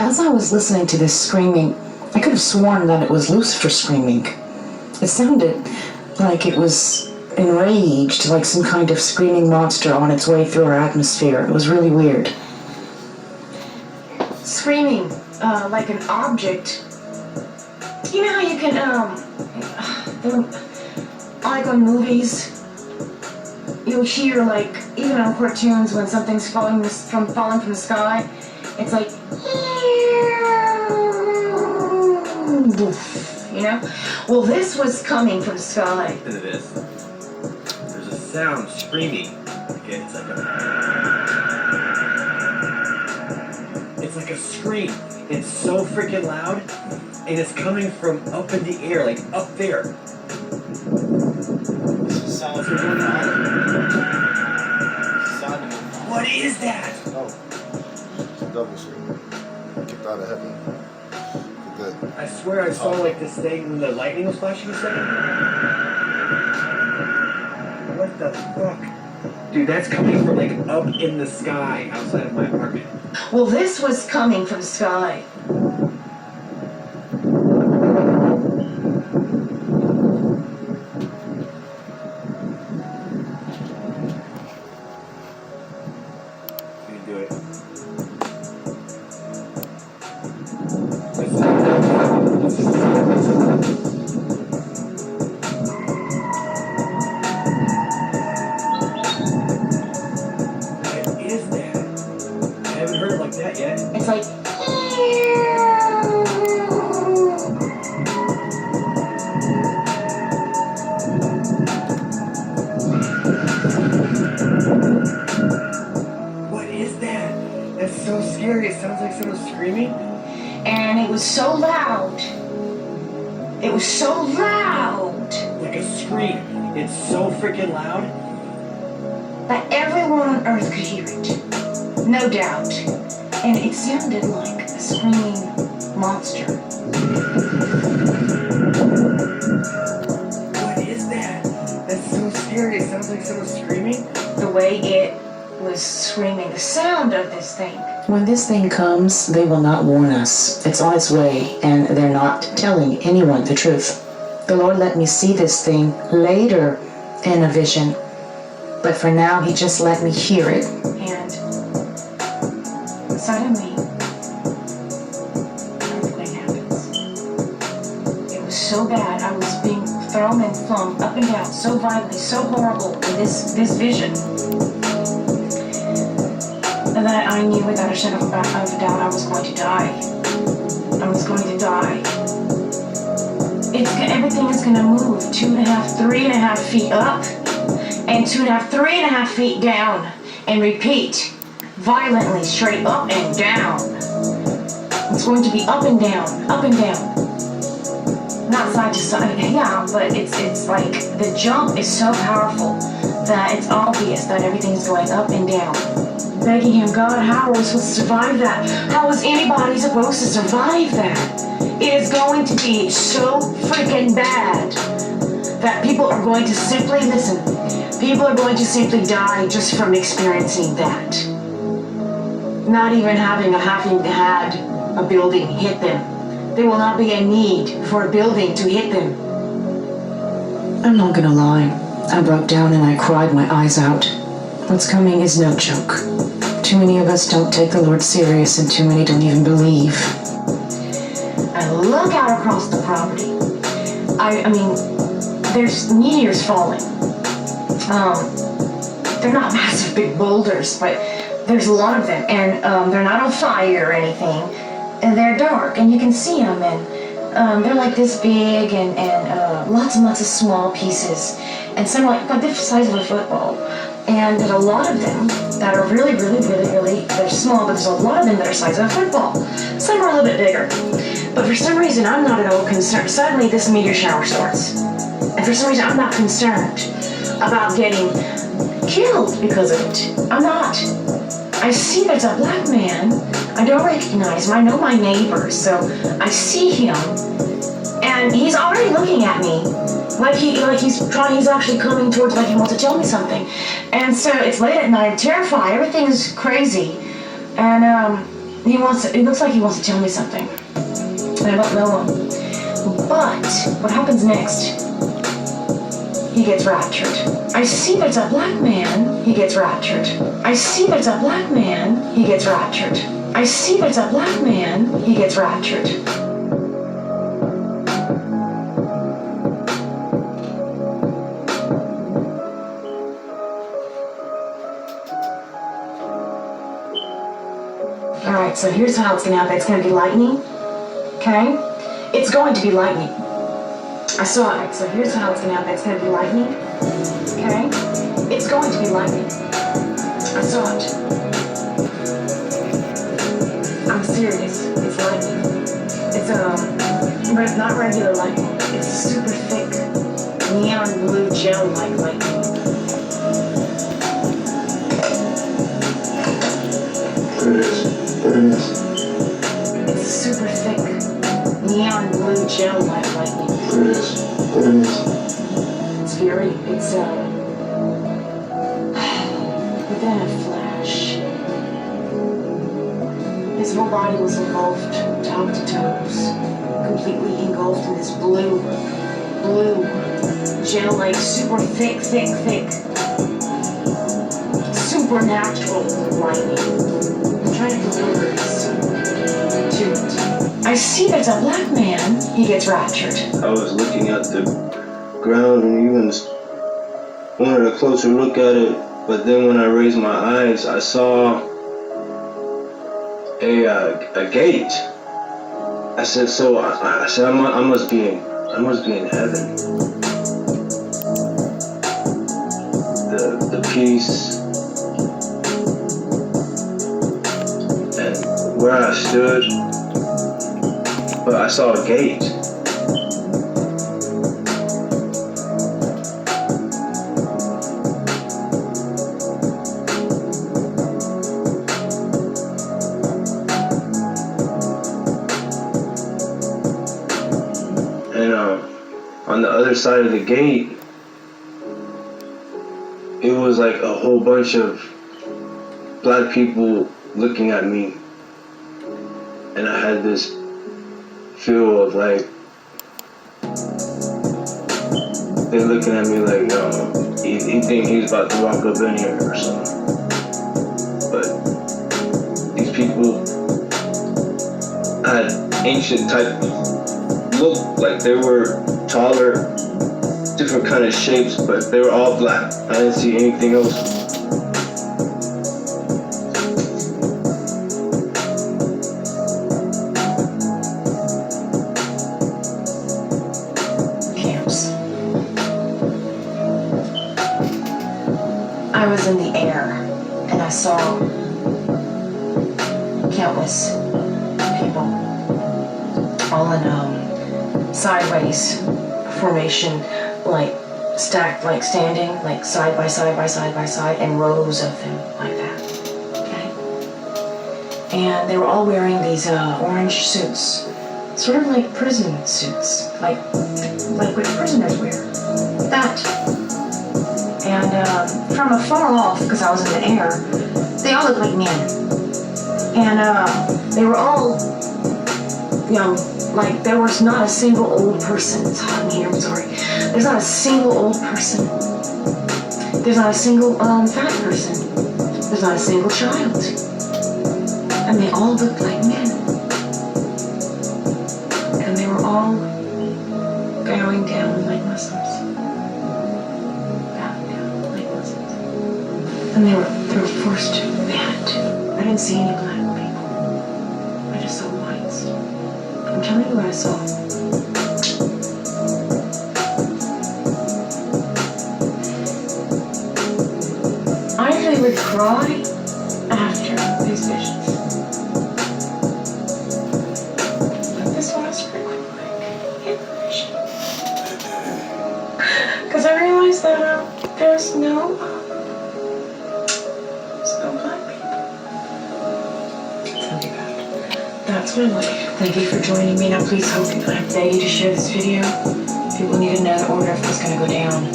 As I was listening to this screaming, I could have sworn that it was Lucifer screaming. It sounded like it was enraged, like some kind of screaming monster on its way through our atmosphere. It was really weird. Screaming, like an object. You know how you can, like on movies, you'll hear, like, even on cartoons when something's falling from the sky, it's like, you know? Well, this was coming from the sky. Listen to this. There's a sound screaming. Okay, it's like a scream. It's so freaking loud, and it's coming from up in the air, like up there. Sounds are going on. What is that? Oh, it's a double scream. Kicked out of heaven. Good. I swear I saw like this thing when the lightning was flashing a second. What the fuck? Dude, that's coming from like up in the sky outside of my apartment. Well, this was coming from the sky. You can do it. What is that? I haven't heard it like that yet. It's like, What is that? That's so scary. It sounds like someone's screaming. and it was so loud. It was so loud Like a scream. It's so freaking loud. that everyone on earth could hear it. No doubt. And it sounded like a screaming monster. What is that? That's so scary. It sounds like someone's screaming. The way it was screaming, the sound of this thing. When this thing comes, they will not warn us. It's on its way, and they're not telling anyone the truth. The Lord let me see this thing later in a vision, but for now, He just let me hear it. And suddenly, an earthquake happens. It was so bad. I was being thrown and flung up and down so violently, so horrible in this vision, that I knew without a shadow of a doubt I was going to die. I was going to die. Everything is going to move 2.5, 3.5 feet up, and 2.5, 3.5 feet down, and repeat violently, straight up and down. It's going to be up and down, up and down. Not side to side, yeah, but it's like the jump is so powerful that it's obvious that everything's going up and down. Begging Him, God, how are we supposed to survive that? How is anybody supposed to survive that? It is going to be so freaking bad that people are going to simply, listen, people are going to simply die just from experiencing that. Not even having had a building hit them. There will not be a need for a building to hit them. I'm not gonna lie. I broke down and I cried my eyes out. What's coming is no joke. Too many of us don't take the Lord serious, and too many don't even believe. I look out across the property. I mean, there's meteors falling. They're not massive big boulders, but there's a lot of them, and they're not on fire or anything, and they're dark, and you can see them, and they're like this big, and lots and lots of small pieces, and some are like the size of a football. And there's a lot of them that are really, they're small, but there's a lot of them that are the size of a football. Some are a little bit bigger. But for some reason, I'm not at all concerned. Suddenly, this meteor shower starts. And for some reason, I'm not concerned about getting killed because of it. I'm not. I see there's a black man I don't recognize him. I know my neighbor, so I see him. And he's already looking at me. He's actually coming towards, like he wants to tell me something. And so it's late at night, I'm terrified, everything is crazy. And It looks like he wants to tell me something. And I don't know him. But what happens next? He gets raptured. I see there's a black man. He gets raptured. I see there's a black man. He gets raptured. I see there's a black man. He gets raptured. Alright, so here's how it's gonna happen. It's gonna be lightning. Okay? It's going to be lightning. I saw it. So here's how it's gonna happen. It's gonna be lightning. Okay? It's going to be lightning. I saw it. I'm serious. It's lightning. It's not regular lightning. It's super thick, neon blue gel-like lightning. There it is. There it is. It's super thick, neon blue gel-like lightning. There it is. There it is. It's within a flash. His whole body was engulfed, top to toes, completely engulfed in this blue, gel-like, super thick, supernatural lightning. I'm trying to deliver this to it. I see there's a black man. He gets raptured. I was looking at the ground and even wanted a closer look at it, but then when I raised my eyes, I saw a gate. I said, I must be in heaven. The peace and where I stood, but I saw a gate. On the other side of the gate, it was like a whole bunch of black people looking at me. And I had this feel of like, they're looking at me like, he think he's about to walk up in here or something. But these people had ancient type, looked like they were taller, different kind of shapes, but they were all black. I didn't see anything else. Camps. I was in the air and I saw countless people all in sideways formation, like stacked, like standing, like side by side, and rows of them like that. Okay? And they were all wearing these orange suits, sort of like prison suits, like what prisoners wear. That. And from afar off, because I was in the air, they all looked like men. And they were all young. Like, there was not a single old person. It's hot in here, I'm sorry. There's not a single old person. There's not a single fat person. There's not a single child. And they all looked like men. And they were all bowing down like Muslims. Bowing down like Muslims. And they were forced to that. I didn't see any black people. I just saw whites. I'm telling you what I saw. I usually would cry after these visions. But this one was pretty quick. Because I realized that there's no black people. It's gonna be bad. That's what I'm like. Thank you for joining me. Now please I beg you to share this video. People need to know the order if it's going to go down.